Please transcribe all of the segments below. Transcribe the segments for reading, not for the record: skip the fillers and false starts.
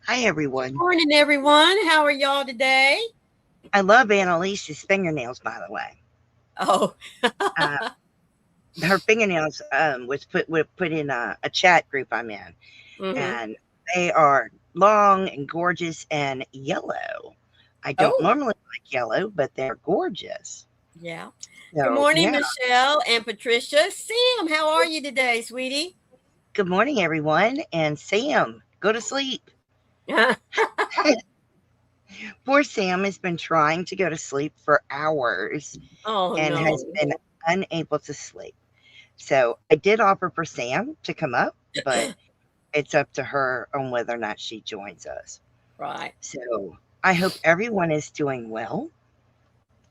Hi, everyone. Morning, everyone. How are y'all today? I love Annalise's fingernails, by the way. Oh, Uh, her fingernails was put in a chat group I'm in, hmm. and they are long and gorgeous and yellow. I don't Oh, normally like yellow, but they're gorgeous. yeah. Good So, morning, yeah. Michelle and Patricia. Sam, how are you today, sweetie? Good morning, everyone. And Sam, go to sleep. Poor Sam has been trying to go to sleep for hours Oh and has no. been unable to sleep. So I did offer for Sam to come up, but it's up to her on whether or not she joins us. Right. So I hope everyone is doing well.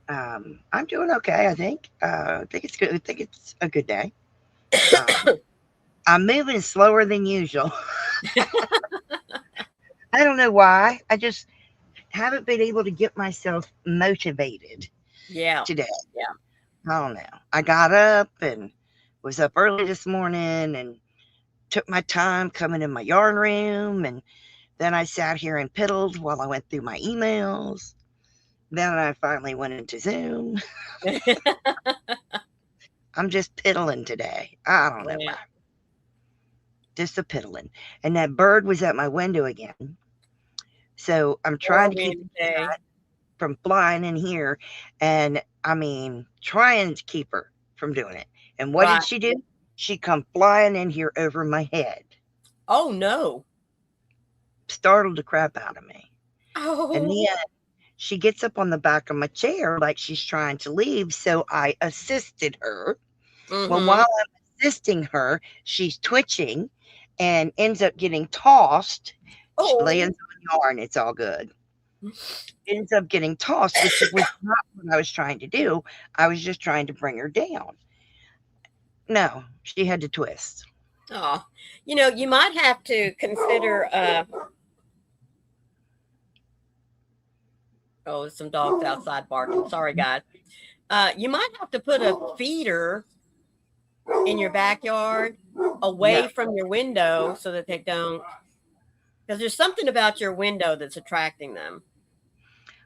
I'm doing okay. I think it's good. I think it's a good day. Um, I'm moving slower than usual. I don't know why. I just haven't been able to get myself motivated Yeah. today. Yeah. I don't know. I got up and was up early this morning and took my time coming in my yarn room, and then I sat here and piddled while I went through my emails. Then I finally went into Zoom. I'm just piddling today. I don't know Yeah. why. Just a piddling. And that bird was at my window again. So I'm trying Poor to keep the Wednesday. cat from flying in here. And I mean, trying to keep her from doing it. And what did Right. she do? She come flying in here over my head. Oh no. Startled the crap out of me. And Oh. then she gets up on the back of my chair like she's trying to leave. So I assisted her. Well, while Mm-hmm. I'm assisting her, she's twitching and ends up getting tossed. She lands Oh. on yarn. It's all good. Ends up getting tossed, which was not what I was trying to do. I was just trying to bring her down. No, she had to twist. Oh. You might have to consider oh, some dogs outside barking. Sorry, guys. You might have to put a feeder in your backyard Yeah. away from your window so that they don't, because there's something about your window that's attracting them.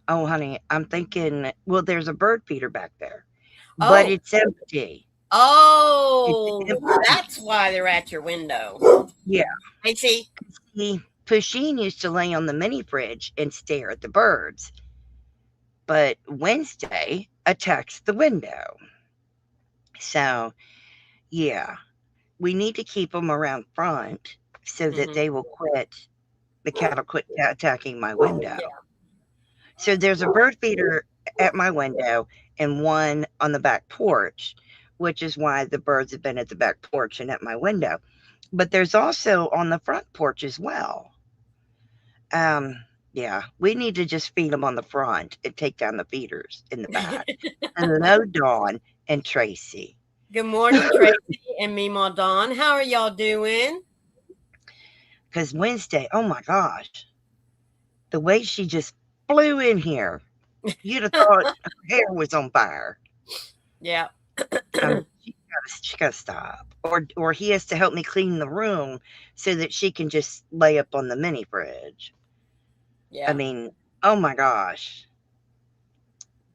Oh, honey, I'm thinking, well, there's a bird feeder back there, but Oh, it's empty. It's oh, empty. that's why they're at your window. Yeah. I see. See, Pusheen used to lay on the mini fridge and stare at the birds, but Wednesday attacks the window. So, yeah, we need to keep them around front so that Hmm. they will quit. The cat will quit attacking my window. Yeah. So there's a bird feeder at my window and one on the back porch, which is why the birds have been at the back porch and at my window. But there's also on the front porch as well. Um, yeah, we need to just feed them on the front and take down the feeders in the back. Hello, Dawn and Tracy. Good morning, Tracy and Mima Dawn. How are y'all doing? Because Wednesday, oh my gosh, the way she just flew in here, you'd have thought her hair was on fire. Yeah. She gotta stop, or he has to help me clean the room so that she can just lay up on the mini fridge. I Yeah. mean, oh my gosh,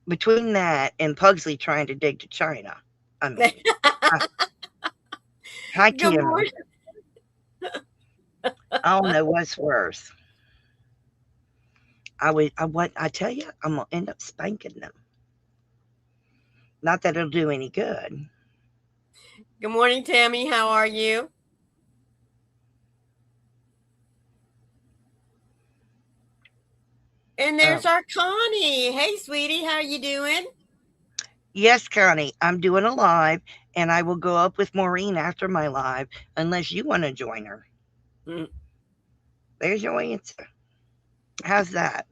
between that and Pugsley trying to dig to China, I mean, hi, hi Good Kim, morning. I don't know what's worse. I tell you, I'm gonna end up spanking them. Not that it'll do any good. Good morning, Tammy. How are you? And there's Um, our Connie. Hey, sweetie. How are you doing? yes, Connie, I'm doing a live, and I will go up with Maureen after my live, unless you want to join her. Mm. There's your answer. How's that?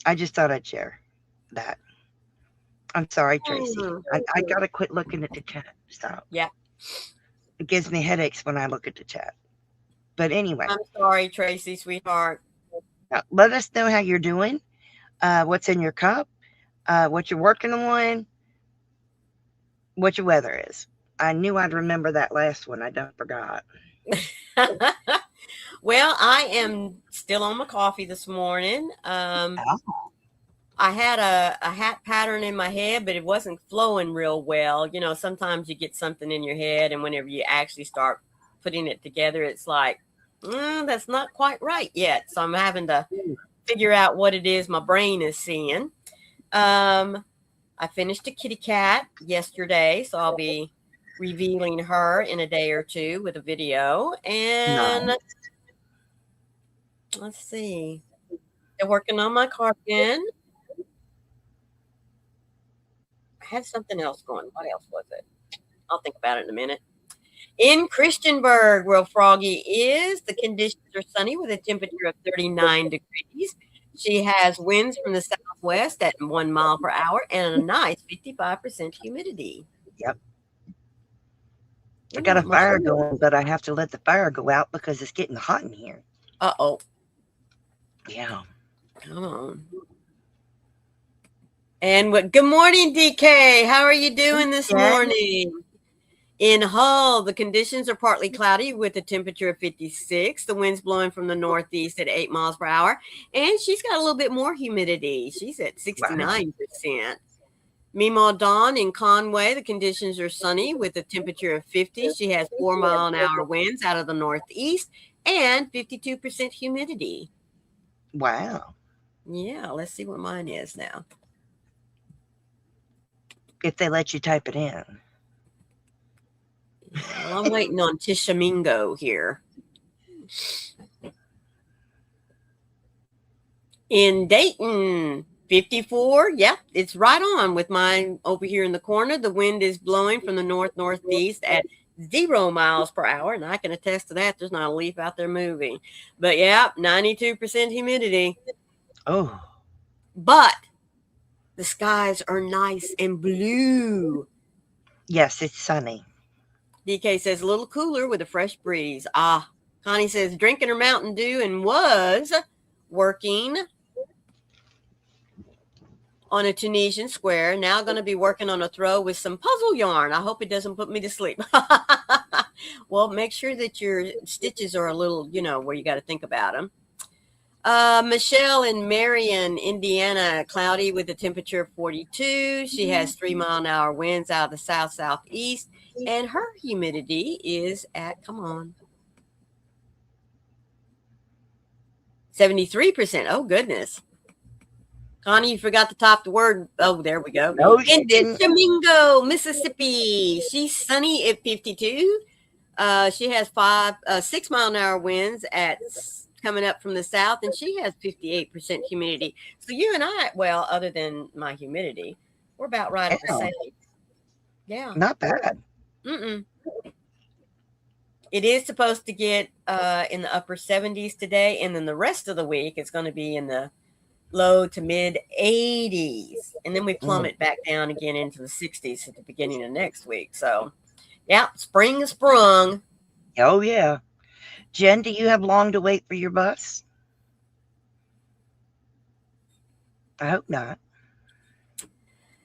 I just thought I'd share that. I'm sorry, Tracy. Mm. I gotta quit looking at the chat. Stop. Yeah. It gives me headaches when I look at the chat. But anyway, I'm sorry, Tracy, sweetheart. let us know how you're doing. What's in your cup? What you're working on? What your weather is. I knew I'd remember that last one. I don't forgot. Well, I am still on my coffee this morning. Oh, I had a hat pattern in my head, but it wasn't flowing real well. You know, sometimes you get something in your head, and whenever you actually start putting it together, it's like, that's not quite right yet. So I'm having to figure out what it is my brain is seeing. I finished a kitty cat yesterday, so I'll be revealing her in a day or two with a video. And nice. let's see, they're working on my carpet. I had something else going. What else was it? I'll think about it in a minute. In Christiansburg, where Froggy is, the conditions are sunny with a temperature of 39 degrees. She has winds from the southwest at 1 mile per hour and a nice 55% humidity. Yep. I got a fire going, but I have to let the fire go out because it's getting hot in here. Uh-oh. Yeah. Come on. And good morning, DK. How are you doing this morning? In Hull, the conditions are partly cloudy with a temperature of 56. The wind's blowing from the northeast at 8 miles per hour. And she's got a little bit more humidity. She's at 69%. Meemaw Dawn in Conway, the conditions are sunny with a temperature of 50. She has 4 mile an hour winds out of the northeast and 52% humidity. Wow. Yeah, let's see what mine is now. If they let you type it in. Well, I'm waiting on Tishomingo here. In Dayton, 54. Yep, it's right on with mine over here in the corner. The wind is blowing from the north-northeast at 0 miles per hour, and I can attest to that. There's not a leaf out there moving. But, yeah, 92% humidity. Oh. But the skies are nice and blue. Yes, it's sunny. DK says a little cooler with a fresh breeze. Connie says drinking her Mountain Dew and was working on a Tunisian square. Now going to be working on a throw with some puzzle yarn. I hope it doesn't put me to sleep. Well, make sure that your stitches are a little, where you got to think about them. Michelle in Marion, Indiana, cloudy with a temperature of 42. She has 3 mile an hour winds out of the south-southeast, and her humidity is at, 73%. Oh, goodness. Connie, you forgot to top the word. Oh, there we go. No, she didn't. Domingo, Mississippi. She's sunny at 52. She has 6 mile an hour winds at coming up from the south, and she has 58% humidity. So you and I, well, other than my humidity, we're about right at the same. Yeah. Not bad. It is supposed to get in the upper 70s today, and then the rest of the week it's going to be in the low to mid 80s, and then we plummet back down again into the 60s at the beginning of next week. So, yeah, spring is sprung. Oh, yeah. Jen, do you have long to wait for your bus? I hope not.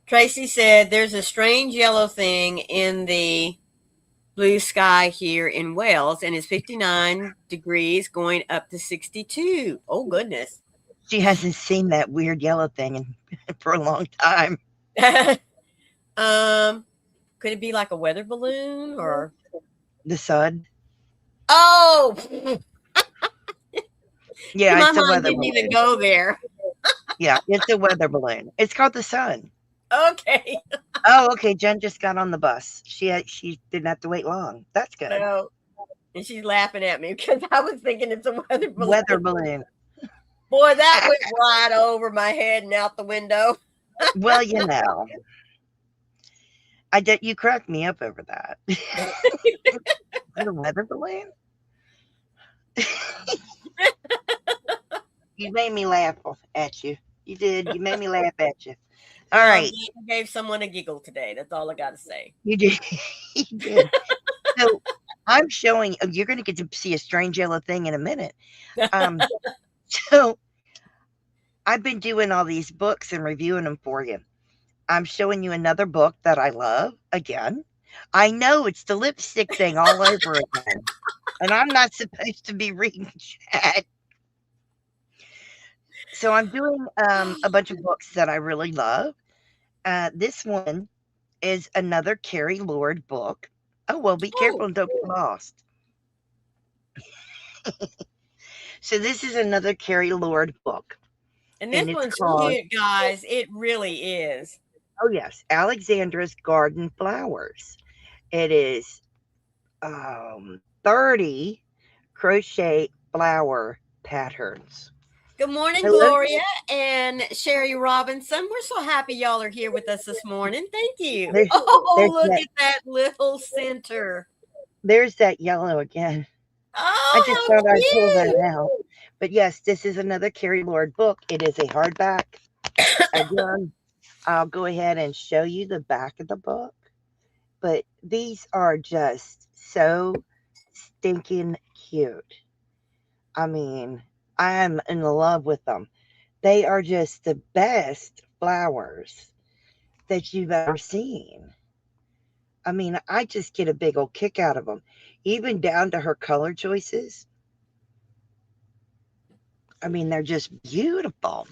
Tracy said there's a strange yellow thing in the blue sky here in Wales, and it's 59 degrees going up to 62. Oh, goodness. She hasn't seen that weird yellow thing for a long time. Could it be like a weather balloon or the sun? Oh, yeah, my it's a mind weather didn't balloon. even go there. Yeah, it's a weather balloon. It's called the sun. Okay. Oh, okay. Jen just got on the bus. She didn't have to wait long. That's good. No. And she's laughing at me because I was thinking it's a weather balloon. Weather balloon. Boy, that went right over my head and out the window. Well, you cracked me up over that. The weather balloon? You made me laugh at you. You did. You made me laugh at you. All right. You gave someone a giggle today. That's all I got to say. You did. You did. So I'm showing, you're going to get to see a strange yellow thing in a minute. So I've been doing all these books and reviewing them for you. I'm showing you another book that I love again. I know it's the lipstick thing all over again. And I'm not supposed to be reading chat. So I'm doing a bunch of books that I really love. This one is another Carrie Lord book. Oh, well, be careful and don't get lost. So this is another Carrie Lord book. And this one's cute, guys. It really is. Oh, yes. Alexandra's Garden Flowers. It is 30 crochet flower patterns. Good morning, Hello. Gloria and Sherry Robinson. We're so happy y'all are here with us this morning. Thank you. There's look at that little center. There's that yellow again. Oh, I just thought I'd pull that out. But yes, this is another Carrie Lord book. It is a hardback. Again, I'll go ahead and show you the back of the book. But these are just so stinking cute. I mean, I'm in love with them. They are just the best flowers that you've ever seen. I mean, I just get a big old kick out of them, even down to her color choices. I mean, they're just beautiful.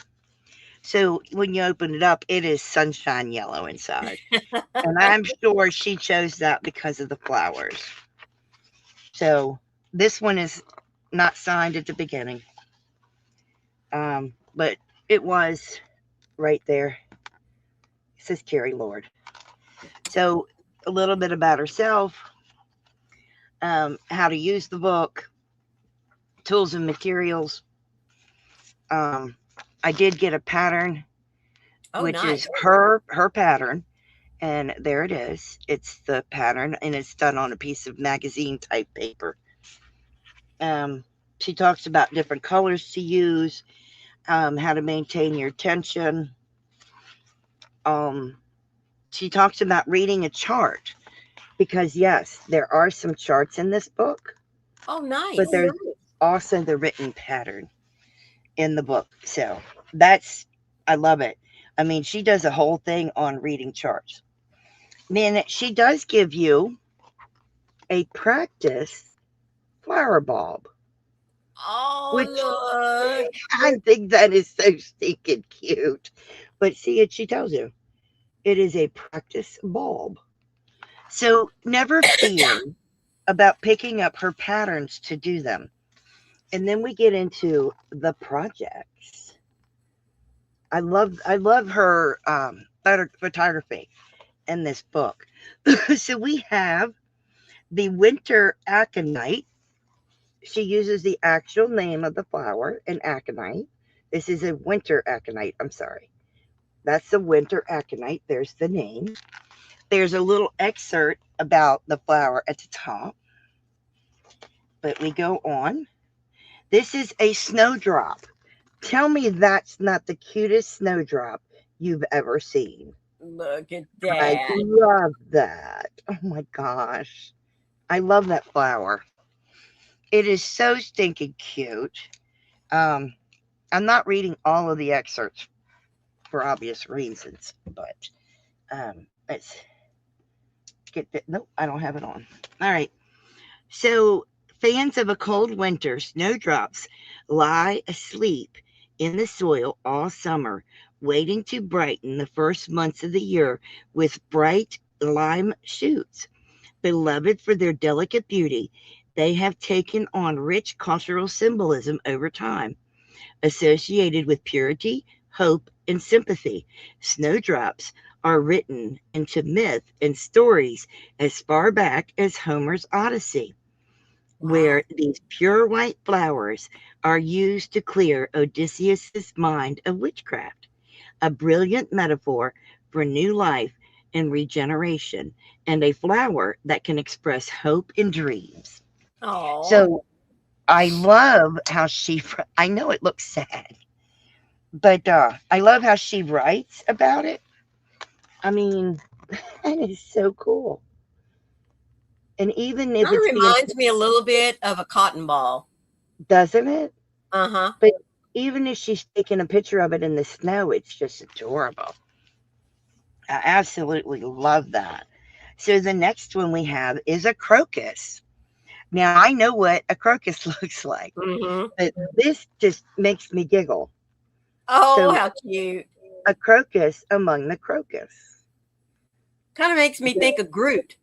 So when you open it up, it is sunshine yellow inside. And I'm sure she chose that because of the flowers. So this one is not signed at the beginning. But it was right there. It says Carrie Lord. So a little bit about herself, how to use the book, tools and materials. I did get a pattern, which is her pattern, and there it is. It's the pattern, and it's done on a piece of magazine type paper. She talks about different colors to use, how to maintain your tension. She talks about reading a chart because, yes, there are some charts in this book. Oh, nice. But there's also the written pattern in the book. So I love it. I mean, she does a whole thing on reading charts. Then she does give you a practice flower bulb. Oh, look. I think that is so stinking cute. But see it, she tells you. It is a practice bulb. So never fear about picking up her patterns to do them. And then we get into the projects. I love her photography in this book. So we have the winter aconite. She uses the actual name of the flower, an aconite. This is a winter aconite. I'm sorry. That's the winter aconite. There's the name. There's a little excerpt about the flower at the top. But we go on. This is a snowdrop. Tell me that's not the cutest snowdrop you've ever seen. Look at that. I love that. Oh my gosh. I love that flower. It is so stinking cute. I'm not reading all of the excerpts for obvious reasons, but let's get that. Nope, I don't have it on. All right. So, fans of a cold winter, snowdrops lie asleep in the soil all summer, waiting to brighten the first months of the year with bright lime shoots. Beloved for their delicate beauty, they have taken on rich cultural symbolism over time. Associated with purity, hope, and sympathy, snowdrops are written into myth and stories as far back as Homer's Odyssey, where these pure white flowers are used to clear Odysseus's mind of witchcraft, a brilliant metaphor for new life and regeneration, and a flower that can express hope and dreams. Oh. So I love how I know it looks sad, but I love how she writes about it. I mean, that is so cool. And even if it reminds me a little bit of a cotton ball, doesn't it? Uh-huh. But even if she's taking a picture of it in the snow, it's just adorable. I absolutely love that. So the next one we have is a crocus. Now I know what a crocus looks like, Mm-hmm. but this just makes me giggle. Oh, So how cute. a crocus among the crocus. Kind of makes me think of Groot.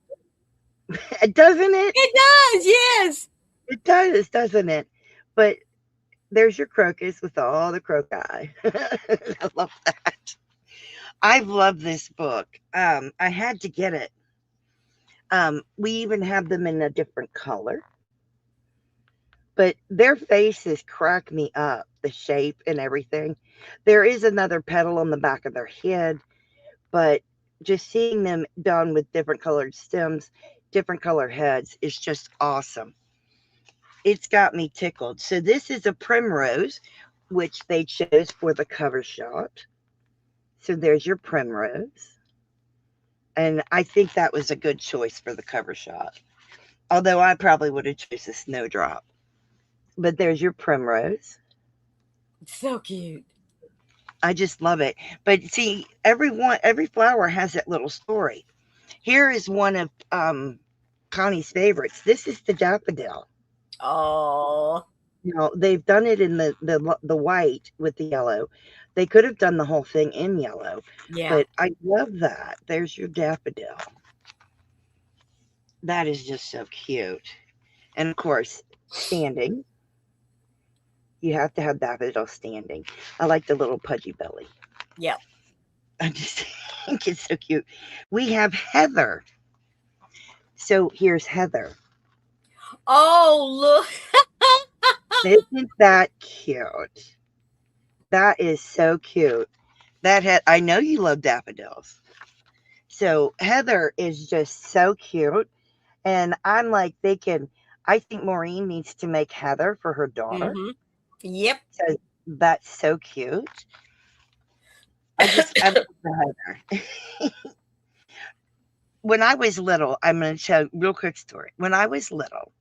Doesn't it? It does, yes. It does, doesn't it? But there's your crocus with all the croci. I love that. I've loved this book. I had to get it. We even have them in a different color, but their faces crack me up, the shape and everything. There is another petal on the back of their head, but just seeing them done with different colored stems, different color heads is just awesome. It's got me tickled. So this is a primrose, which they chose for the cover shot. So there's your primrose. And I think that was a good choice for the cover shot. Although I probably would have chosen a snowdrop. But there's your primrose. So cute. I just love it. But see, every flower has that little story. Here is one of Connie's favorites. This is the daffodil. Oh, They've done it in the white with the yellow. They could have done the whole thing in yellow, yeah. but I love that. There's your daffodil. That is just so cute. And of course, standing. You have to have daffodil standing. I like the little pudgy belly. Yep. I just think it's so cute. We have heather. So here's heather. Oh, look. Isn't that cute? That is so cute. I know you love daffodils. So heather is just so cute. And I'm like thinking, I think Maureen needs to make heather for her daughter. Mm-hmm. Yep. So that's so cute. I love the heather. When I was little, I'm going to tell a real quick story. When I was little,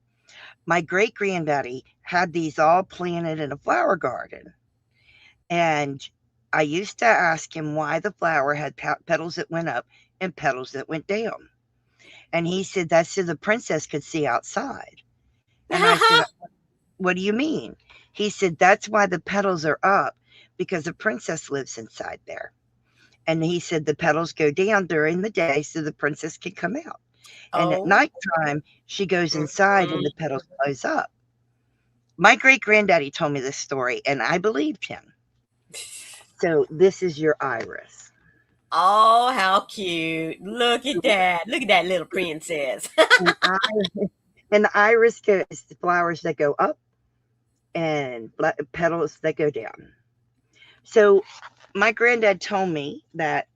my great granddaddy had these all planted in a flower garden. And I used to ask him why the flower had petals that went up and petals that went down. And he said that's so the princess could see outside. And I said, what do you mean? He said, that's why the petals are up, because the princess lives inside there. And he said the petals go down during the day so the princess can come out. And at nighttime, she goes inside and the petals close up. My great granddaddy told me this story, and I believed him. So this is your iris. Oh, how cute. Look at that. Look at that little princess. And the iris is the flowers that go up and petals that go down. So my granddad told me that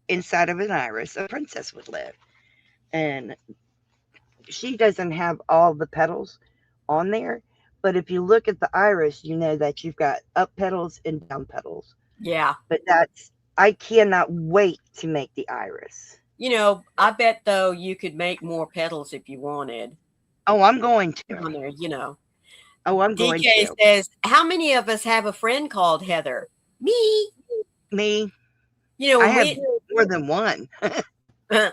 inside of an iris, a princess would live. And she doesn't have all the petals on there. But if you look at the iris, you know that you've got up petals and down petals. Yeah. But I cannot wait to make the iris. I bet though you could make more petals if you wanted. Oh, I'm going to. On there, Oh, I'm going to. DK says, how many of us have a friend called Heather? Me. I have more than one.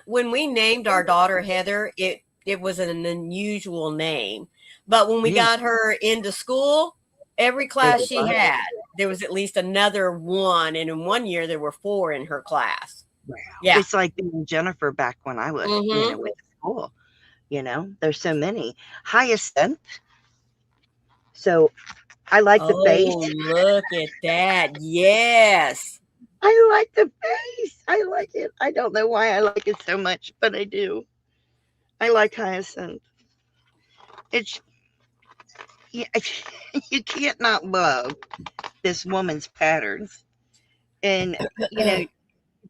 When we named our daughter Heather, it was an unusual name. But when we got her into school, every class she had, there was at least another one. And in one year, there were 4 in her class. Wow. Yeah. It's like being Jennifer back when I was went to school. There's so many. Hyacinth. So I like the face. Oh, look at that. Yes. I like the face. I like it. I don't know why I like it so much, but I do. I like hyacinth. You can't not love this woman's patterns. And,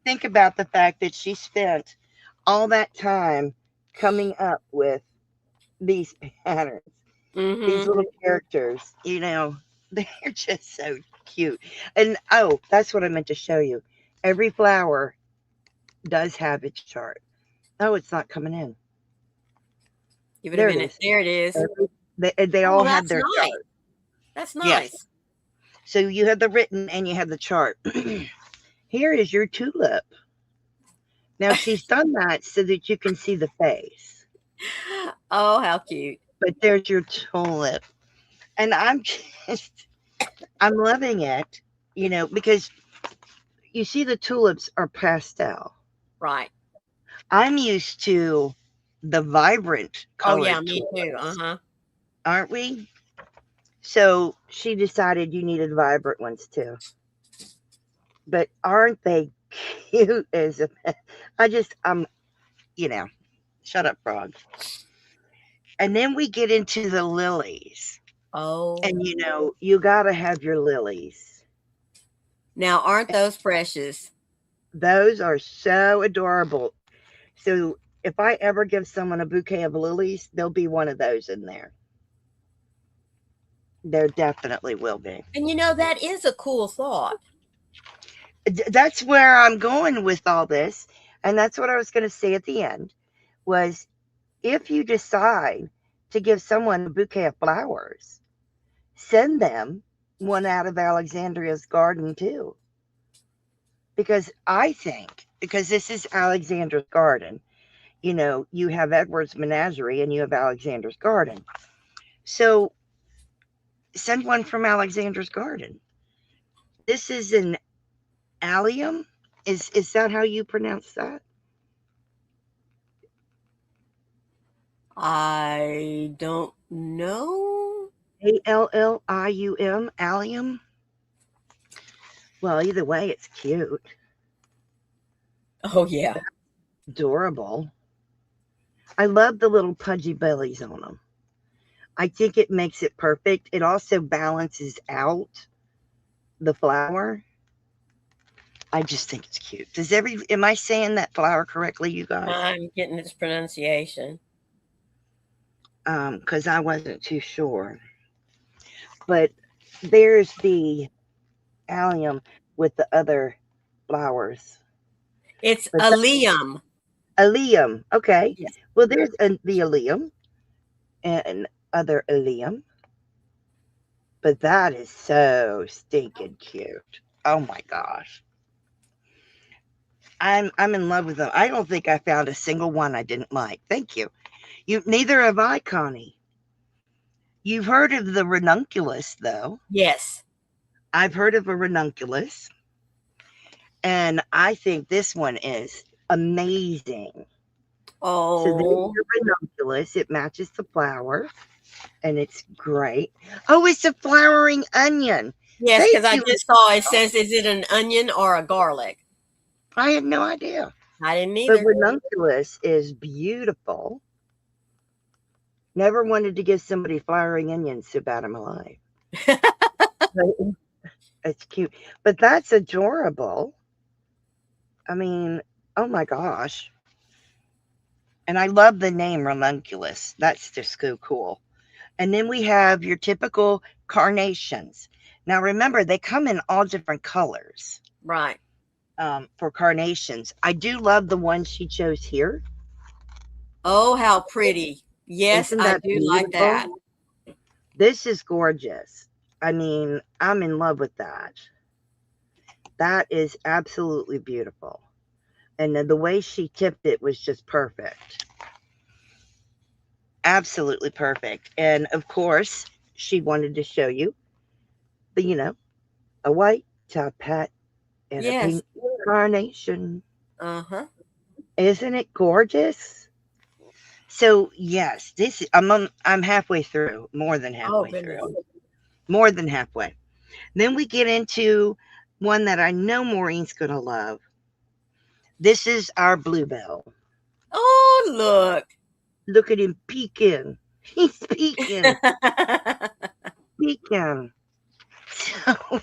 think about the fact that she spent all that time coming up with these patterns, these little characters, they're just so cute. And that's what I meant to show you. Every flower does have its chart. Oh, it's not coming in. Give it a minute. There it is. They all have their chart. That's nice. Yes. So you have the written and you have the chart. Here is your tulip. Now she's done that so that you can see the face. Oh, how cute. But there's your tulip. And I'm loving it, because you see the tulips are pastel. Right. I'm used to the vibrant Oh, yeah, colored me too. tulips, Uh-huh. aren't we? So she decided you needed vibrant ones too. But aren't they cute as a I just shut up, frog. And then we get into the lilies. Oh. And you gotta have your lilies. Now, aren't those precious? Those are so adorable. So if I ever give someone a bouquet of lilies, there'll be one of those in there. There definitely will be. And that is a cool thought. That's where I'm going with all this. And that's what I was going to say at the end was if you decide to give someone a bouquet of flowers, send them one out of Alexandria's garden too. Because this is Alexandra's garden, you have Edward's Menagerie and you have Alexandra's garden. So send one from Alexandra's garden. This is an allium. Is that how you pronounce that? I don't know. Allium, allium. Well, either way, it's cute. Oh, yeah. Adorable. I love the little pudgy bellies on them. I think it makes it perfect. It also balances out the flower. I just think it's cute. Am I saying that flower correctly, you guys? I'm getting its pronunciation. Because I wasn't too sure. But there's the allium with the other flowers. It's allium. Allium. Okay. Yes. Well, there's the allium and other allium. But that is so stinking cute. Oh my gosh. I'm in love with them. I don't think I found a single one I didn't like. Thank you. Neither have I, Connie. You've heard of the ranunculus, though. Yes. I've heard of a ranunculus. And I think this one is amazing. Oh. So there's your ranunculus. It matches the flower. And it's great. Oh, it's a flowering onion. Yes, because I just saw it says, is it an onion or a garlic? I had no idea. I didn't either. But ranunculus is beautiful. Never wanted to give somebody flowering onions so bad in my life. It's cute. But that's adorable. I mean, oh my gosh. And I love the name ranunculus. That's just so cool. And then we have your typical carnations. Now remember, they come in all different colors. Right. For carnations. I do love the one she chose here. Oh, how pretty. Yes, I do beautiful? Like that. This is gorgeous. I mean, I'm in love with that. That is absolutely beautiful. And the way she tipped it was just perfect. Absolutely perfect. And of course, she wanted to show you the, a white top hat and a pink carnation. Uh-huh. Isn't it gorgeous? So yes, I'm halfway through, more than halfway through. More than halfway. Then we get into one that I know Maureen's gonna love. This is our bluebell. Oh, look. Look at him peeking. He's peeking. Peeking. So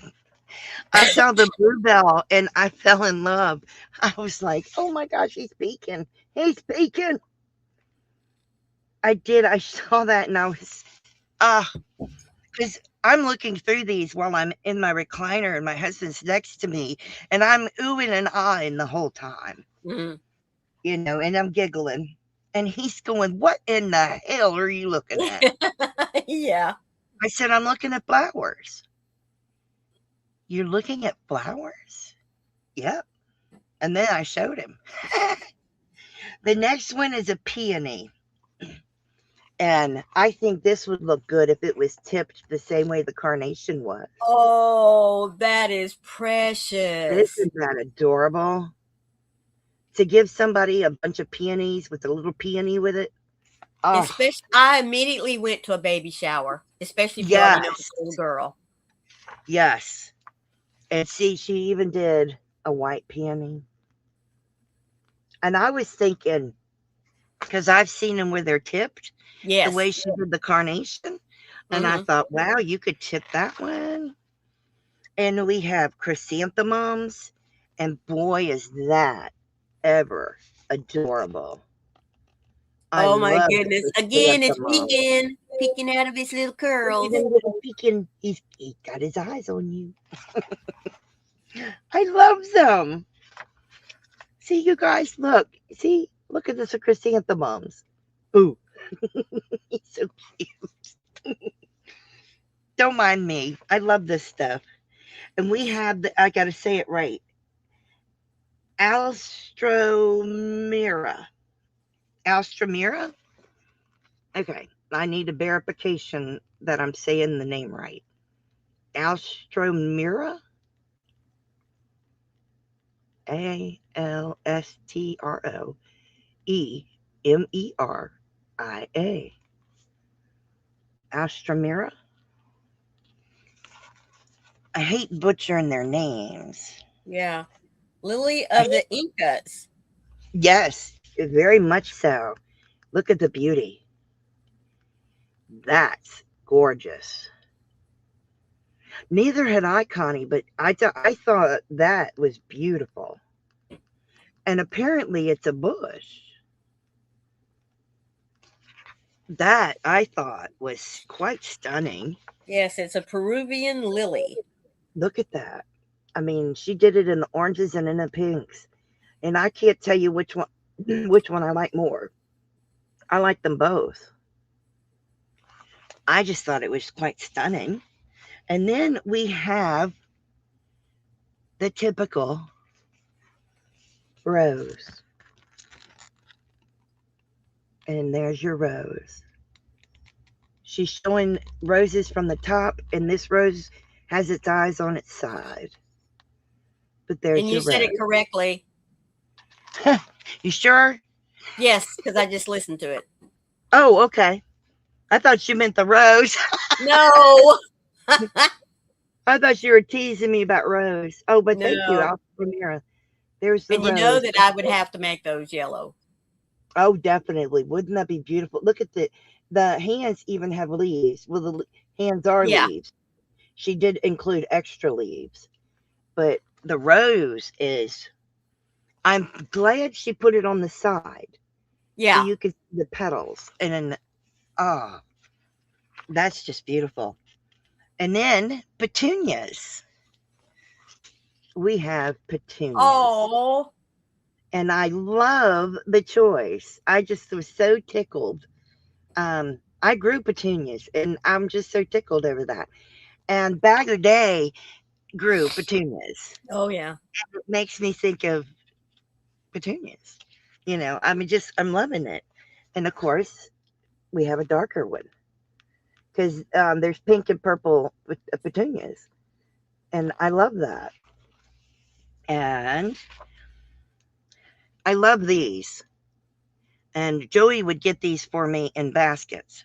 I saw the bluebell and I fell in love. I was like, oh my gosh, he's peeking. He's peeking. I did. I saw that and I was, because I'm looking through these while I'm in my recliner and my husband's next to me and I'm oohing and ahhing the whole time. Mm-hmm. And I'm giggling. And he's going, what in the hell are you looking at? Yeah. I said, I'm looking at flowers. You're looking at flowers? Yep. And then I showed him. The next one is a peony. And I think this would look good if it was tipped the same way the carnation was. Oh, that is precious. Isn't that adorable? To give somebody a bunch of peonies with a little peony with it. Oh, Especially, I immediately went to a baby shower, especially if you already know it's a little girl. yes. And see, she even did a white peony. And I was thinking, because I've seen them where they're tipped, Yes. the way she did the carnation. And I thought, wow, you could tip that one. And we have chrysanthemums. And boy, is that ever adorable. Oh my goodness. Again, it's peeking out of his little curls. He got his eyes on you. I love them. See, you guys, look. See, look at this chrysanthemums. Ooh. He's so cute. Don't mind me. I love this stuff. And we have I got to say it right. Alstromira. Alstromira? Okay. I need a verification that I'm saying the name right. Alstromira? Alstroemeria. Alstromira? I hate butchering their names. Yeah. Lily of the Incas. Yes, very much so. Look at the beauty. That's gorgeous. Neither had I, Connie, but I thought that was beautiful. And apparently it's a bush. That I thought was quite stunning. Yes, it's a Peruvian lily. Look at that. I mean, she did it in the oranges and in the pinks. And I can't tell you which one I like more. I like them both. I just thought it was quite stunning. And then we have the typical rose. And there's your rose. She's showing roses from the top, and this rose has its eyes on its side. But there's and you your said rose. It correctly. You sure? Yes, because I just listened to it. Oh, okay. I thought you meant the rose. No. I thought you were teasing me about rose. Oh, but thank you, No. Alphamira. There's the And rose. you know that I would have to make those yellow. Oh, definitely. Wouldn't that be beautiful? Look at the hands even have leaves. Well, the hands are leaves. She did include extra leaves. But the rose is, I'm glad she put it on the side. Yeah. So you can see the petals. And then, oh, that's just beautiful. And then petunias. We have petunias. Oh. And I love the choice. I just was so tickled. I grew petunias, and I'm just so tickled over that. And Bag of Day grew petunias. Oh, yeah. It makes me think of petunias. You know, I mean, I'm loving it. And of course, we have a darker one because there's pink and purple petunias. And I love that. And I love these. And Joey would get these for me in baskets.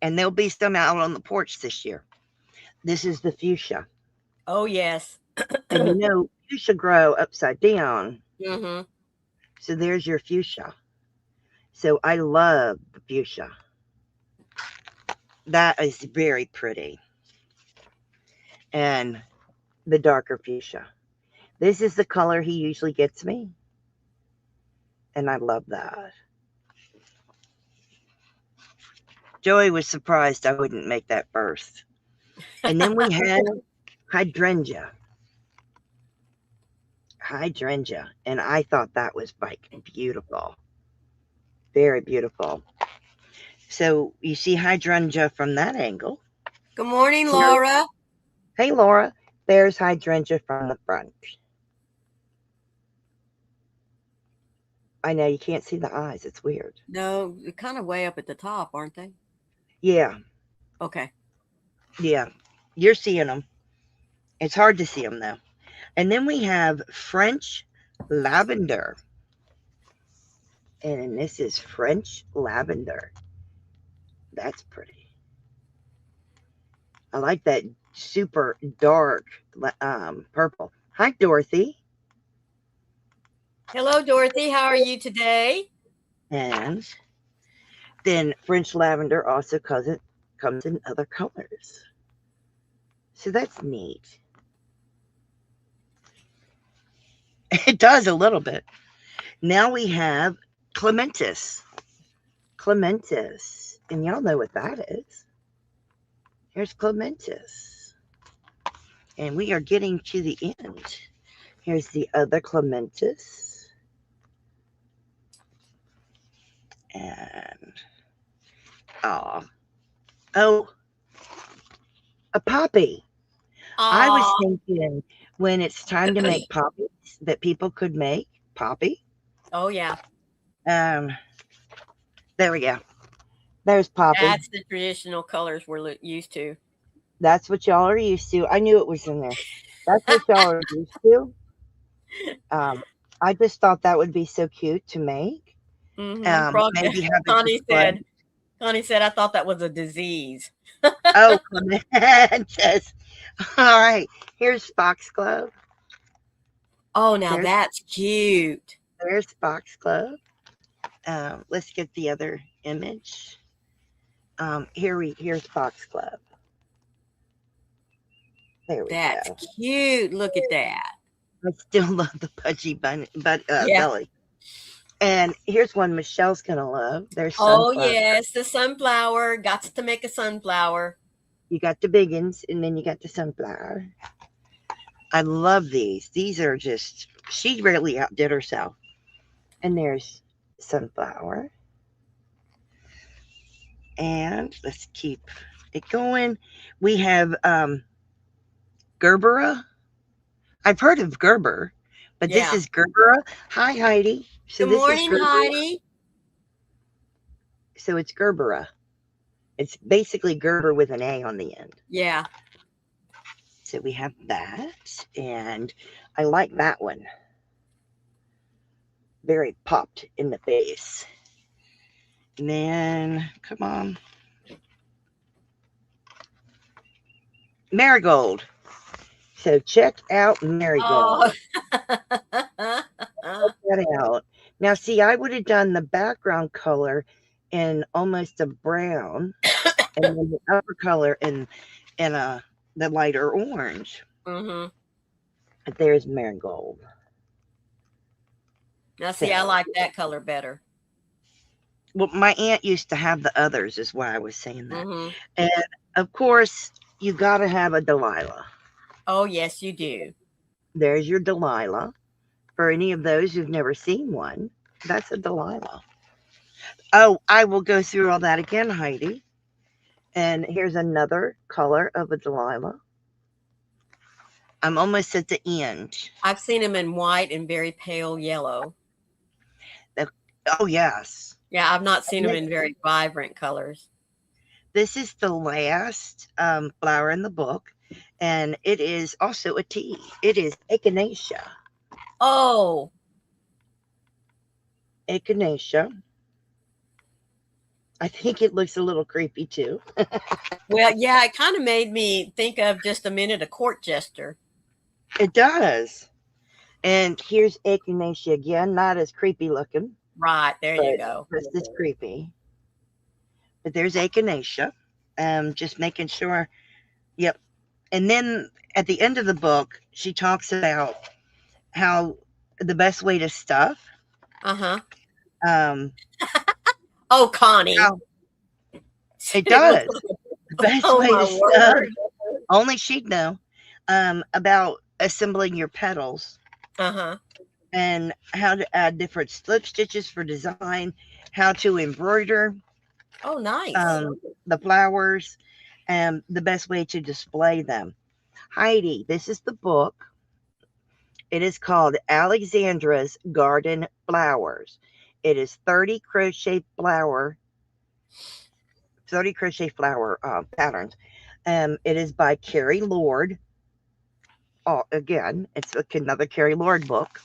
And there'll be some out on the porch this year. This is the fuchsia. Oh, yes. And you know, fuchsia grow upside down. Mm-hmm. So there's your fuchsia. So I love the fuchsia. That is very pretty. And the darker fuchsia. This is the color he usually gets me. And I love that. Joey was surprised I wouldn't make that first. And then we had hydrangea. Hydrangea. And I thought that was like beautiful. Very beautiful. So you see hydrangea from that angle. Good morning, Laura. Hey, Laura. There's hydrangea from the front. I know you can't see the eyes. It's weird. No, they're kind of way up at the top, aren't they? Yeah. Okay. Yeah. You're seeing them. It's hard to see them though. And then we have French lavender. And this is French lavender. That's pretty. I like that super dark purple. Hi, Dorothy. Hello, Dorothy. How are you today? And then French lavender also comes in other colors. So that's neat. It does a little bit. Now we have clematis. Clematis. And y'all know what that is. Here's clematis. And we are getting to the end. Here's the other clematis. And oh, a poppy. I was thinking when it's time to make poppies that people could make poppy. Oh yeah. There we go. There's poppy. That's the traditional colors we're used to. That's what y'all are used to. I knew it was in there. That's what y'all are used to. I just thought that would be so cute to make. Maybe have Connie said, I thought that was a disease. Oh, clematis. All right. Here's foxglove. Oh, now that's cute. There's foxglove. Let's get the other image. Here's foxglove. There we go. That's cute. Look at that. I still love the pudgy belly. And here's one Michelle's gonna love. There's sunflower. Oh yes, the sunflower. Got to make a sunflower. You got the big ones, and then you got the sunflower. I love these. These are just, she really outdid herself. And there's sunflower. And let's keep it going. We have Gerbera. I've heard of Gerber, but this is Gerbera. Hi, Heidi. So Good morning, Heidi. So it's Gerbera. It's basically Gerber with an A on the end. Yeah. So we have that, and I like that one. Very popped in the face. And then, come on. Marigold. So check out Marigold. Oh. Check that out. Now, see, I would have done the background color in almost a brown, and then the upper color in the lighter orange. Mm-hmm. But there's Marigold. Now, see, I like that color better. Well, my aunt used to have the others, is why I was saying that. Mm-hmm. And of course, you got to have a Delilah. Oh, yes, you do. There's your Delilah. For any of those who've never seen one, that's a Delilah. Oh, I will go through all that again, Heidi. And here's another color of a Delilah. I'm almost at the end. I've seen them in white and very pale yellow. Oh, yes. Yeah, I've not seen them in very vibrant colors. This is the last flower in the book, and it is also a tea. It is echinacea. Oh. Echinacea. I think it looks a little creepy, too. Well, yeah, it kind of made me think of just a minute a court jester. It does. And here's echinacea again, not as creepy looking. Right, there you go. This is creepy. But there's echinacea. Just making sure. Yep. And then at the end of the book, she talks about how the best way to stuff. Uh-huh. Oh, Connie. It does. The best way to stuff. Only she'd know. About assembling your petals. Uh-huh. And how to add different slip stitches for design, how to embroider. Oh, nice. The flowers, and the best way to display them. Heidi, this is the book. It is called Alexandra's Garden Flowers. It is 30 crochet flower patterns. It is by Carrie Lord. Again, it's another Carrie Lord book.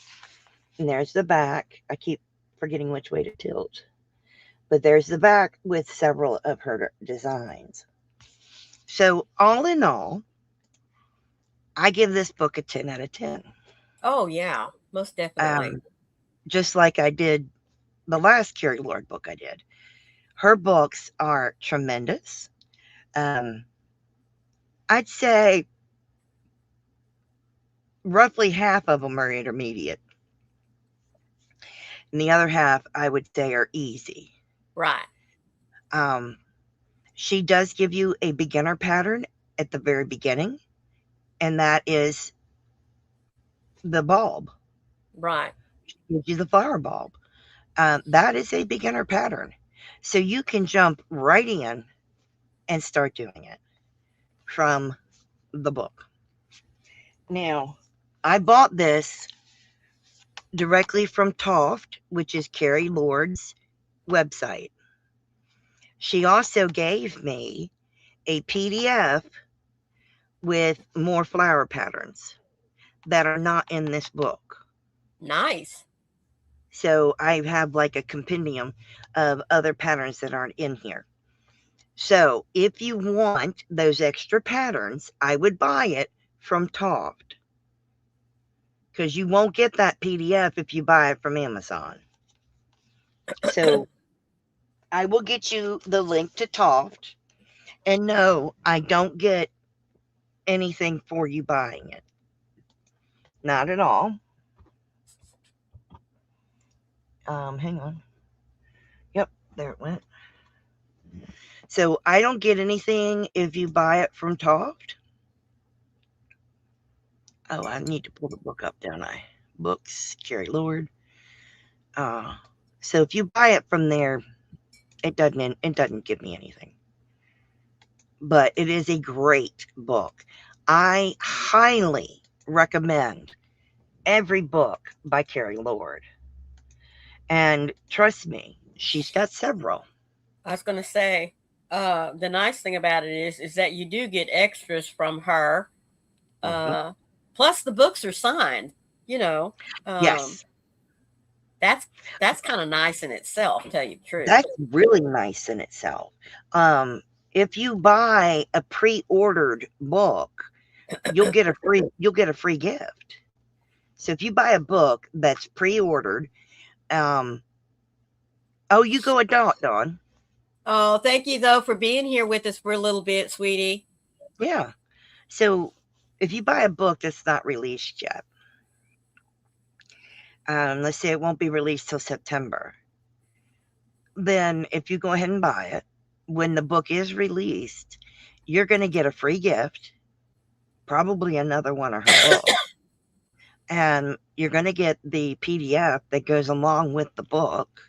And there's the back. I keep forgetting which way to tilt. But there's the back with several of her designs. So, all in all, I give this book a 10 out of 10. Oh, yeah, most definitely. Just like I did the last Carrie Lord book I did. Her books are tremendous. I'd say roughly half of them are intermediate. And the other half, I would say, are easy. Right. She does give you a beginner pattern at the very beginning, and that is the bulb. Right. She gives you the flower bulb. That is a beginner pattern. So you can jump right in and start doing it from the book. Now, I bought this directly from Toft, which is Carrie Lord's website. She also gave me a PDF with more flower patterns that are not in this book. Nice. So I have like a compendium of other patterns that aren't in here. So if you want those extra patterns, I would buy it from Toft, because you won't get that PDF if you buy it from Amazon. So I will get you the link to Toft. And no, I don't get anything for you buying it. Not at all. Hang on. Yep, there it went. So I don't get anything if you buy it from Toft. Oh, I need to pull the book up, don't I? Books, Carrie Lord. So if you buy it from there, it doesn't give me anything. But it is a great book. I highly recommend every book by Carrie Lord. And trust me, she's got several. I was going to say, the nice thing about it is that you do get extras from her. Mhm. Plus, the books are signed. You know, Yes, that's kind of nice in itself. Tell you the truth. that's really nice in itself. If you buy a pre-ordered book, you'll get a free gift. So if you buy a book that's pre-ordered, oh, you go adult, Dawn. Oh, thank you though for being here with us for a little bit, sweetie. Yeah. So if you buy a book that's not released yet, let's say it won't be released till September, then if you go ahead and buy it, when the book is released, you're going to get a free gift, probably another one of her books. And you're going to get the PDF that goes along with the book,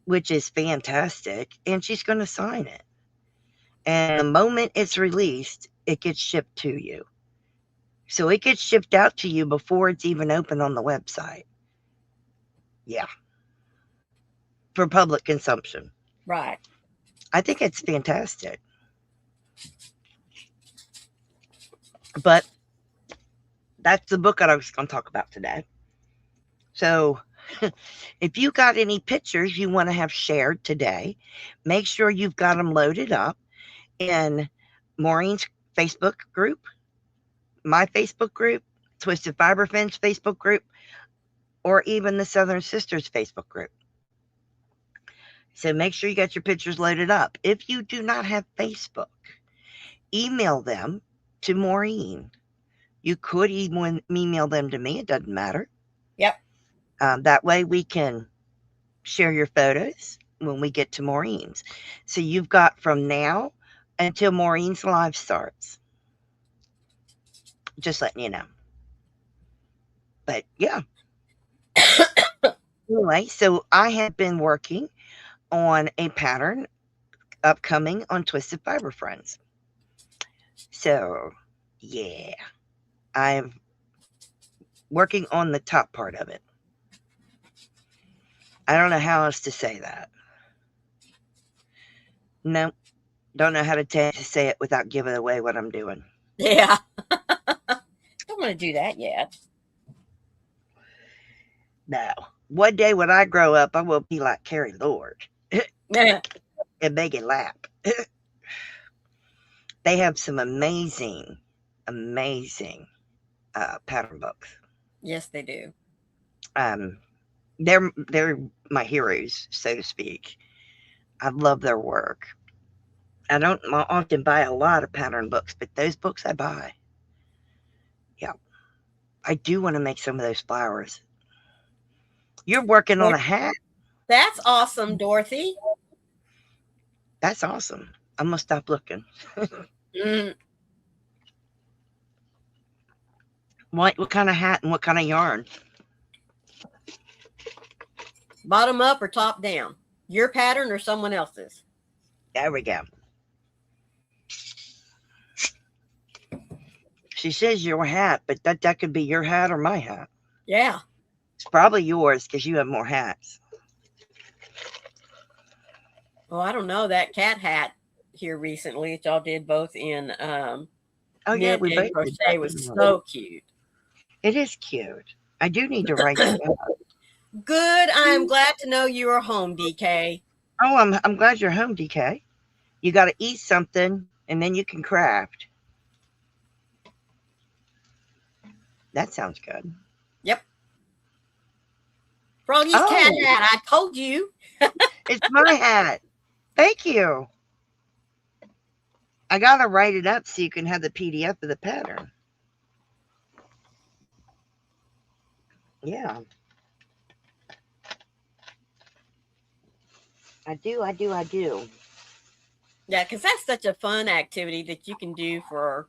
which is fantastic. And she's going to sign it. And the moment it's released, it gets shipped to you. So it gets shipped out to you before it's even open on the website. Yeah. For public consumption. Right. I think it's fantastic. But that's the book that I was going to talk about today. So if you got any pictures you want to have shared today, make sure you've got them loaded up in Maureen's Facebook group, my Facebook group, Twisted Fiber Friends Facebook group, or even the Southern Sisters Facebook group. So make sure you got your pictures loaded up. If you do not have Facebook, email them to Maureen. You could even email them to me. It doesn't matter. Yep. That way we can share your photos when we get to Maureen's. So you've got from now until Maureen's live starts. Just letting you know. But yeah. Anyway, so I have been working on a pattern upcoming on Twisted Fiber Friends. So yeah, I'm working on the top part of it. I don't know how else to say that. No, don't know how to say it without giving away what I'm doing. Yeah. Don't want to do that yet. No. One day when I grow up, I will be like Carrie Lord and Megan Lapp. They have some amazing, amazing pattern books. Yes, they do. Um, they're my heroes, so to speak. I love their work. I don't often buy a lot of pattern books, but those books I buy. Yeah, I do want to make some of those flowers. You're working on a hat. That's awesome, Dorothy. That's awesome. I'm gonna stop looking. Mm. What kind of hat and what kind of yarn? Bottom up or top down? Your pattern or someone else's? There we go. She says your hat, but that could be your hat or my hat. Yeah. It's probably yours because you have more hats. Well, I don't know. That cat hat here recently that y'all did both in Oh yeah, we both crochet was so cute. It is cute. I do need to write that down. Good. I'm glad to know you are home, DK. Oh, I'm glad you're home, DK. You got to eat something, and then you can craft. That sounds good. Yep. Froggy's cat hat. I told you. It's my hat. Thank you. I got to write it up so you can have the PDF of the pattern. Yeah. I do. Yeah, because that's such a fun activity that you can do for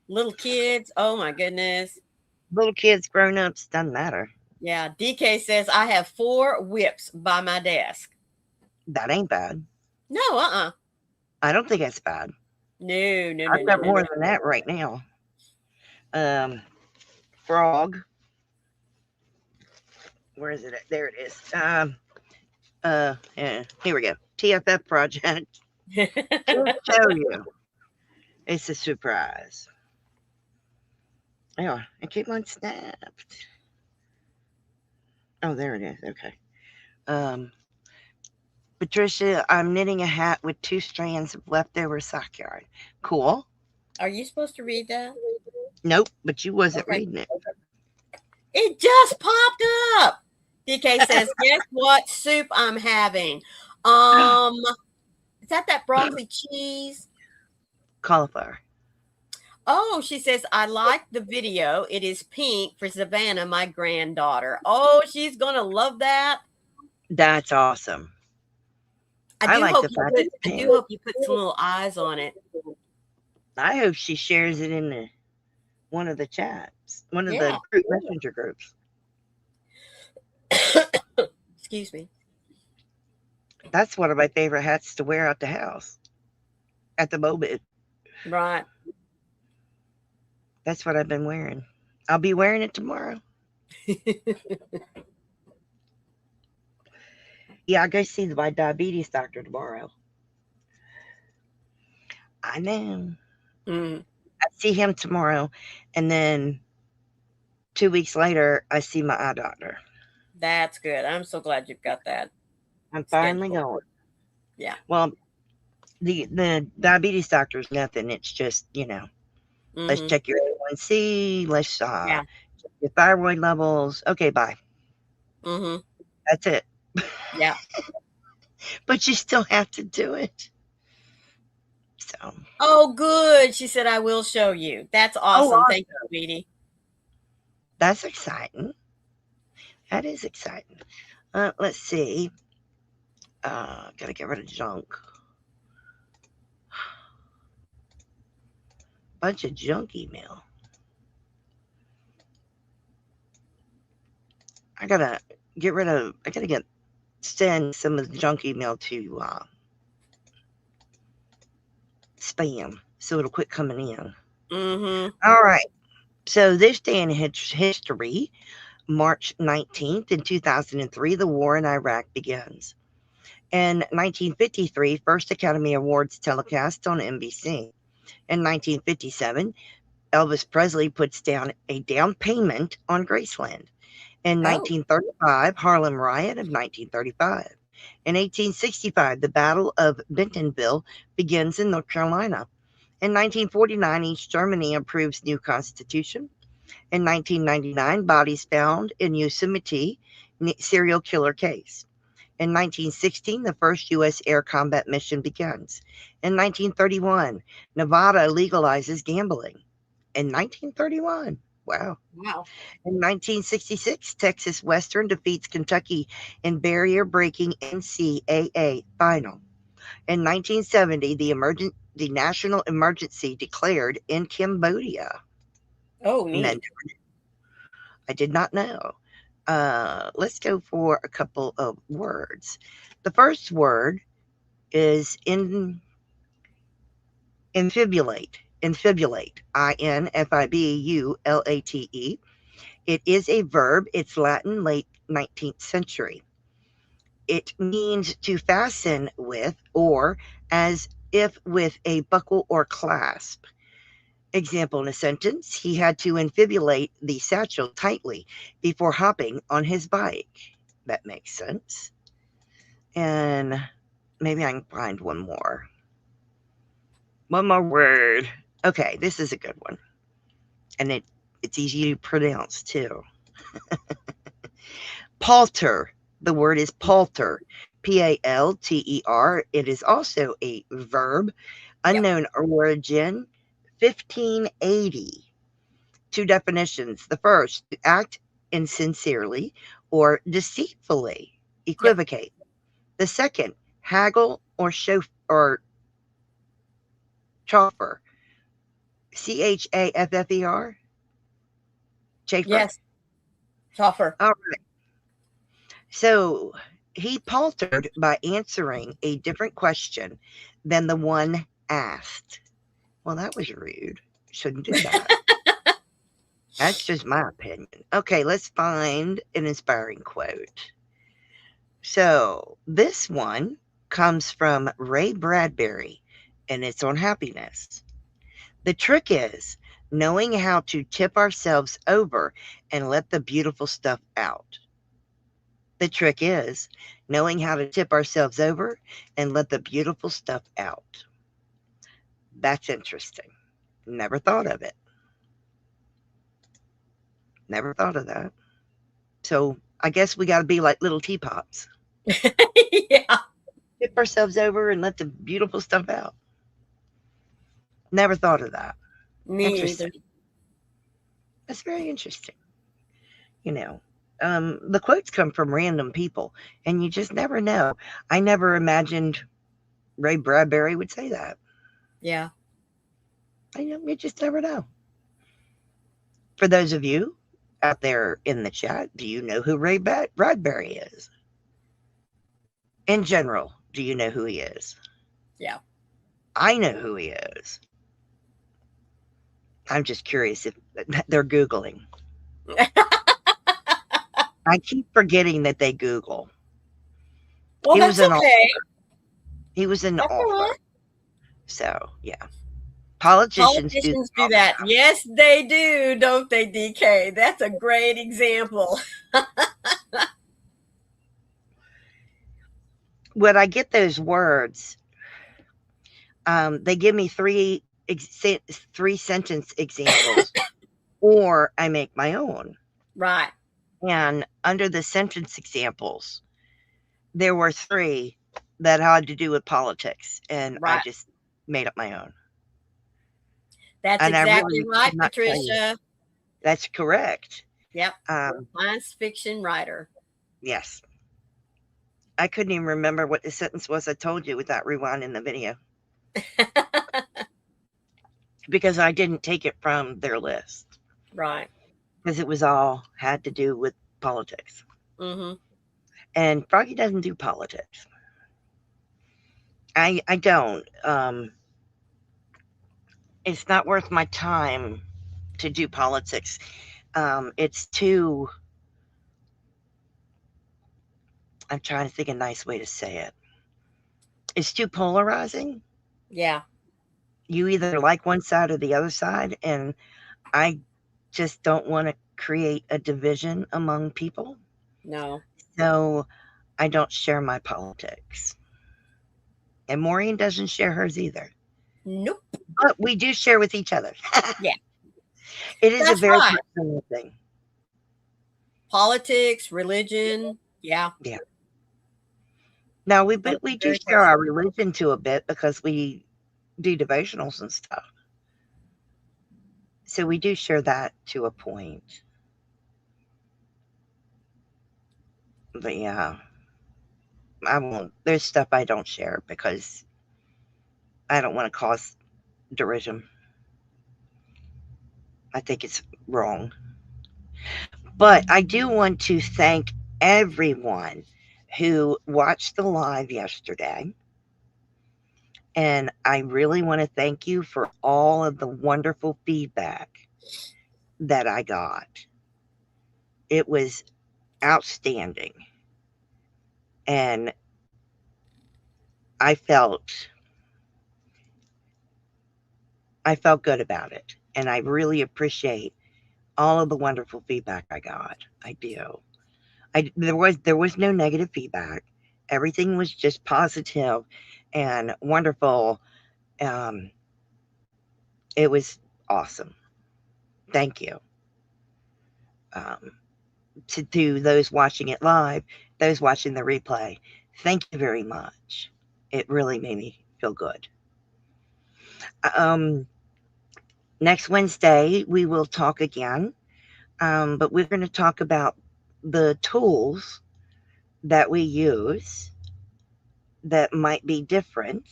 little kids. Oh, my goodness. Little kids, grown-ups, doesn't matter. Yeah, DK says, I have 4 whips by my desk. That ain't bad. No, I don't think that's bad. No. I've got more than that right now. Frog. Where is it at? There it is. Yeah, here we go. TFF project. I'll show you. It's a surprise. Yeah, I keep on snapped. Oh, there it is. Okay. Patricia, I'm knitting a hat with 2 strands of leftover sock yarn. Cool. Are you supposed to read that? Nope, but you wasn't reading it. It just popped up. DK says, guess what soup I'm having? Is that broccoli cheese? Cauliflower. Oh, she says, I like the video. It is pink for Savannah, my granddaughter. Oh, she's going to love that. That's awesome. I do hope you put some little eyes on it. I hope she shares it in one of the chats, one of the messenger groups. Excuse me. That's one of my favorite hats to wear out the house at the moment. Right. That's what I've been wearing. I'll be wearing it tomorrow. Yeah, I go see my diabetes doctor tomorrow. I know. Mm. I see him tomorrow, and then 2 weeks later, I see my eye doctor. That's good. I'm so glad you've got that. I'm finally going. Yeah. Well, the diabetes doctor is nothing. It's just, let's check your A1C. Let's check your thyroid levels. Okay, bye. Mm-hmm. That's it. Yeah. But you still have to do it. So. Oh, good. She said, I will show you. That's awesome. Thank you, sweetie. That's exciting. That is exciting. Let's see. Gotta get rid of junk. Bunch of junk email. I gotta send some of the junk email to spam so it'll quit coming in. Mm-hmm. All right. So this day in history, March 19th, in 2003, the war in Iraq begins. In 1953, first Academy Awards telecast on NBC. In 1957, Elvis Presley puts down a down payment on Graceland. In Oh, 1935, Harlem Riot of 1935. In 1865, the Battle of Bentonville begins in North Carolina. In 1949, East Germany approves new constitution. In 1999, bodies found in Yosemite serial killer case. In 1916, the first U.S. air combat mission begins. In 1931, Nevada legalizes gambling. In 1931, wow. wow. In 1966, Texas Western defeats Kentucky in barrier breaking NCAA final. In 1970, the national emergency declared in Cambodia. Oh, And neat. I did not know. Let's go for a couple of words. The first word is infibulate. Infibulate. Infibulate. It is a verb. It's Latin, late 19th century. It means to fasten with or as if with a buckle or clasp. Example in a sentence, he had to infibulate the satchel tightly before hopping on his bike. That makes sense. And maybe I can find one more. One more word. Okay, this is a good one. And it's easy to pronounce too. Palter. The word is palter. Palter. It is also a verb. Yep. Unknown origin. 1580. Two definitions. The first, to act insincerely or deceitfully, Yep. equivocate. The second, haggle or show or chaffer. Chaffer. Chafer. Yes. Chopper. All right. So he paltered by answering a different question than the one asked. Well, that was rude. Shouldn't do that. That's just my opinion. Okay, let's find an inspiring quote. So this one comes from Ray Bradbury, and it's on happiness. The trick is knowing how to tip ourselves over and let the beautiful stuff out. The trick is knowing how to tip ourselves over and let the beautiful stuff out. That's interesting. Never thought of it. Never thought of that. So I guess we got to be like little teapots. Yeah. Tip ourselves over and let the beautiful stuff out. Never thought of that. Me either. Interesting. That's very interesting. You know, the quotes come from random people, and you just never know. I never imagined Ray Bradbury would say that. Yeah. You just never know. For those of you out there in the chat, do you know who Ray Bradbury is? In general, do you know who he is? Yeah. I know who he is. I'm just curious if they're Googling. I keep forgetting that they Google. Well, He was that's an okay. author. He was an That's all author. right. So, yeah. Politicians do that. Yes, they do, don't they, DK? That's a great example. When I get those words, they give me three sentence examples, or I make my own. Right. And under the sentence examples, there were three that had to do with politics, and I Right. just made up my own. That's And I exactly really right, could not tell you. Patricia. That's correct. Yep. Science fiction writer. Yes. I couldn't even remember what the sentence was I told you without rewinding the video. Because I didn't take it from their list. Right. Because it was all had to do with politics. Mm-hmm. And Froggy doesn't do politics. I don't. It's not worth my time to do politics. It's too I'm trying to think a nice way to say it. It's too polarizing. Yeah. You either like one side or the other side, and I just don't want to create a division among people. No. So I don't share my politics. And Maureen doesn't share hers either. Nope. But we do share with each other. Yeah. It is a That's very right. personal thing. Politics, religion. Yeah. Yeah. Now Both we do very share our personal. religion to a bit because we do devotionals and stuff. So we do share that to a point. But yeah, I won't. There's stuff I don't share because I don't want to cause derision. I think it's wrong. But I do want to thank everyone who watched the live yesterday. And I really want to thank you for all of the wonderful feedback that I got. It was outstanding. And I felt I felt good about it. And I really appreciate all of the wonderful feedback I got. I do. There was no negative feedback. Everything was just positive and wonderful. Um, it was awesome. Thank you. Um, to those watching it live, those watching the replay, thank you very much. It really made me feel good. Um, Next Wednesday, we will talk again, but we're going to talk about the tools that we use that might be different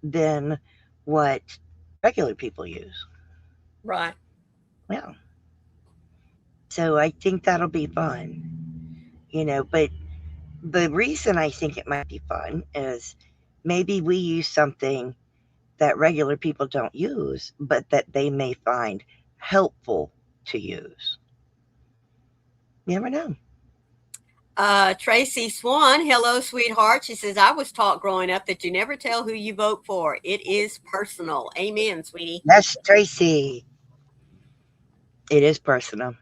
than what regular people use. Right. Yeah. So I think that'll be fun, but the reason I think it might be fun is maybe we use something that regular people don't use, but that they may find helpful to use. You never know. Tracy Swan, hello, sweetheart. She says, I was taught growing up that you never tell who you vote for. It is personal. Amen, sweetie. Yes, Tracy. It is personal.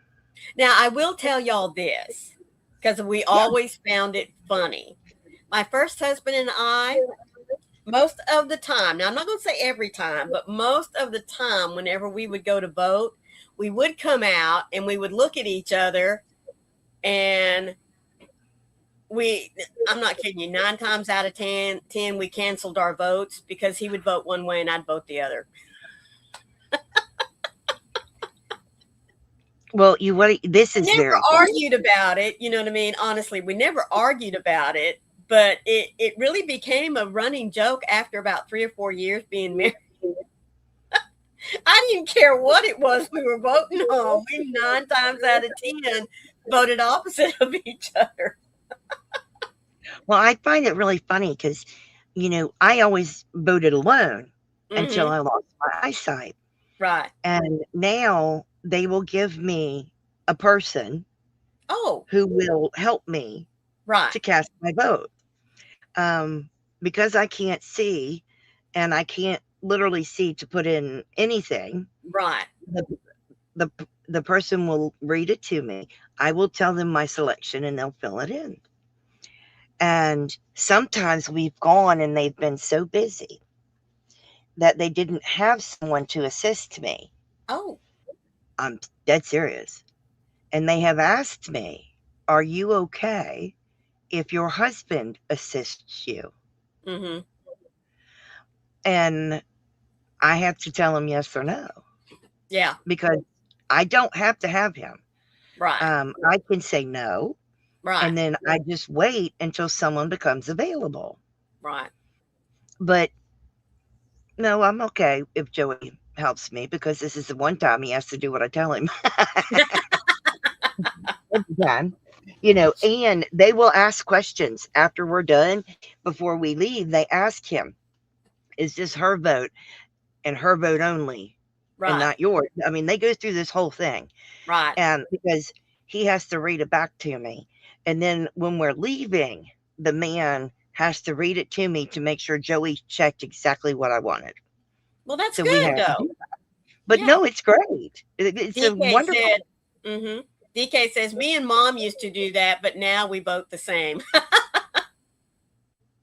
Now, I will tell y'all this because we Yeah. always found it funny. My first husband and I, most of the time, now I'm not going to say every time, but most of the time, whenever we would go to vote, we would come out and we would look at each other and I'm not kidding you, 9 times out of 10, we canceled our votes because he would vote one way and I'd vote the other. Well, this is never very argued about it. You know what I mean? Honestly, we never argued about it, but it really became a running joke after about 3 or 4 years being married. I didn't care what it was we were voting on. We 9 times out of 10 voted opposite of each other. Well, I find it really funny because, I always voted alone until I lost my eyesight. Right. And now they will give me a person who will help me to cast my vote. Because I can't see and I can't literally see to put in anything. Right. The person will read it to me. I will tell them my selection and they'll fill it in. And sometimes we've gone and they've been so busy that they didn't have someone to assist me. Oh. I'm dead serious. And they have asked me, are you okay if your husband assists you? Mm-hmm. And I have to tell them yes or no. Yeah. Because I don't have to have him. Right. I can say no. Right. And then I just wait until someone becomes available. Right. But no, I'm okay if Joey helps me because this is the one time he has to do what I tell him. And they will ask questions after we're done. Before we leave, they ask him, is this her vote and her vote only? Right. And not yours? I mean, they go through this whole thing. Right. And because he has to read it back to me. And then when we're leaving, the man has to read it to me to make sure Joey checked exactly what I wanted. Well, that's So we good have to though. do that. But Yeah. no, it's great. It's a DK wonderful. said, DK says, me and mom used to do that, but now we vote the same.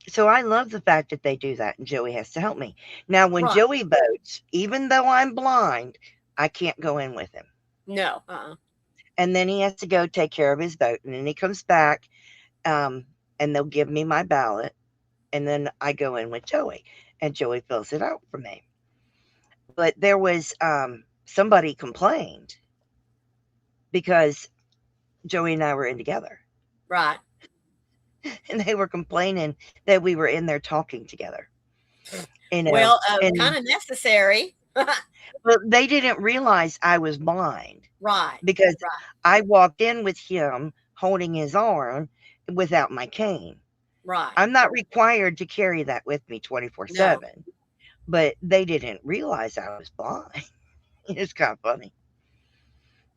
So I love the fact that they do that and Joey has to help me. Now, when Right. Joey votes, even though I'm blind, I can't go in with him. No. And then he has to go take care of his vote. And then he comes back and they'll give me my ballot. And then I go in with Joey and Joey fills it out for me. But there was somebody complained because Joey and I were in together. Right. And they were complaining that we were in there talking together. You know, well, kind of necessary. Well, they didn't realize I was blind. Right. Because right. I walked in with him holding his arm without my cane. Right. I'm not required to carry that with me 24/7. No. But they didn't realize I was blind. It's kind of funny.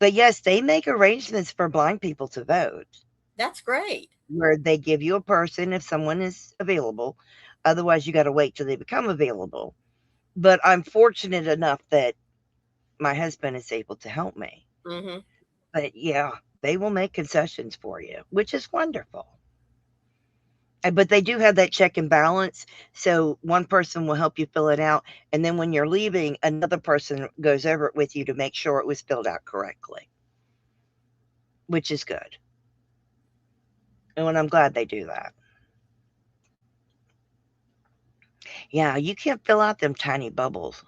But yes, they make arrangements for blind people to vote. That's great. Where they give you a person if someone is available. Otherwise, you got to wait till they become available. But I'm fortunate enough that my husband is able to help me. Mm-hmm. But yeah, they will make concessions for you, which is wonderful. But they do have that check and balance. So one person will help you fill it out. And then when you're leaving, another person goes over it with you to make sure it was filled out correctly, which is good. And I'm glad they do that. Yeah, you can't fill out them tiny bubbles.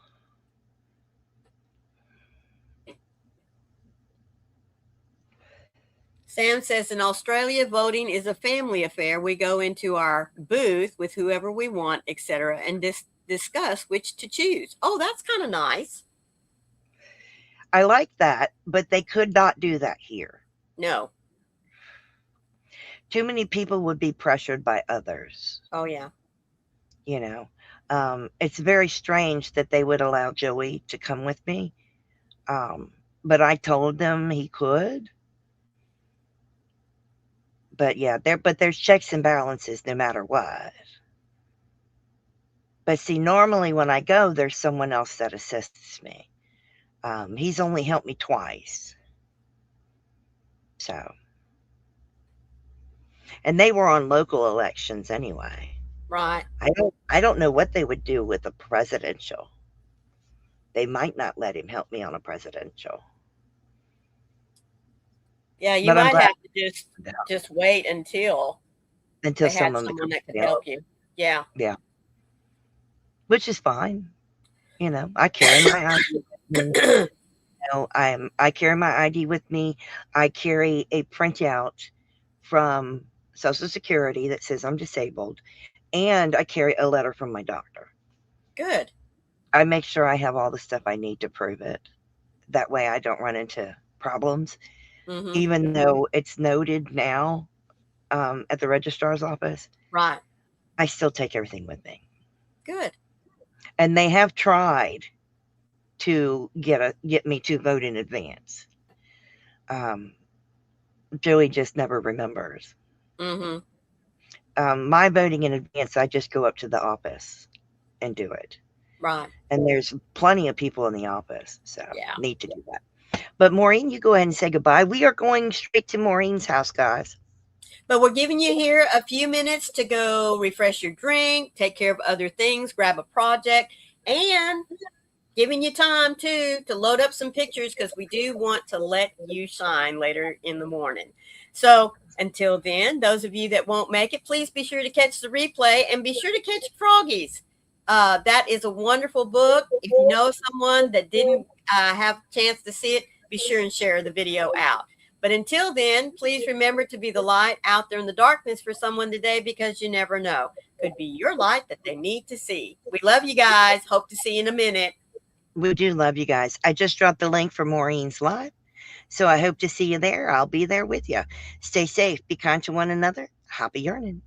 Sam says in Australia, voting is a family affair. We go into our booth with whoever we want, etc., and discuss which to choose. Oh, that's kind of nice. I like that, but they could not do that here. No. Too many people would be pressured by others. Oh, yeah. You know, it's very strange that they would allow Joey to come with me. But I told them he could. But yeah, there's checks and balances no matter what. But see, normally when I go, there's someone else that assists me. He's only helped me twice. So. And they were on local elections anyway. Right. I don't know what they would do with a presidential. They might not let him help me on a presidential. Yeah, you might have to just wait until someone that could help you. Yeah. Yeah. Which is fine. You know, I carry my ID with me. You know, I carry my ID with me. I carry a printout from Social Security that says I'm disabled, and I carry a letter from my doctor. Good. I make sure I have all the stuff I need to prove it. That way I don't run into problems. Mm-hmm. Even though it's noted now at the registrar's office. Right. I still take everything with me. Good. And they have tried to get me to vote in advance. Joey just never remembers. Mm-hmm. My voting in advance, I just go up to the office and do it. Right. And there's plenty of people in the office, so need to do that. But Maureen, you go ahead and say goodbye. We are going straight to Maureen's house, guys. But we're giving you here a few minutes to go refresh your drink, take care of other things, grab a project, and giving you time to load up some pictures because we do want to let you shine later in the morning. So until then, those of you that won't make it, please be sure to catch the replay and be sure to catch Froggies. That is a wonderful book. If you know someone that didn't have a chance to see it, be sure and share the video out. But until then, please remember to be the light out there in the darkness for someone today because you never know. Could be your light that they need to see. We love you guys. Hope to see you in a minute. We do love you guys. I just dropped the link for Maureen's live. So I hope to see you there. I'll be there with you. Stay safe. Be kind to one another. Happy yearning.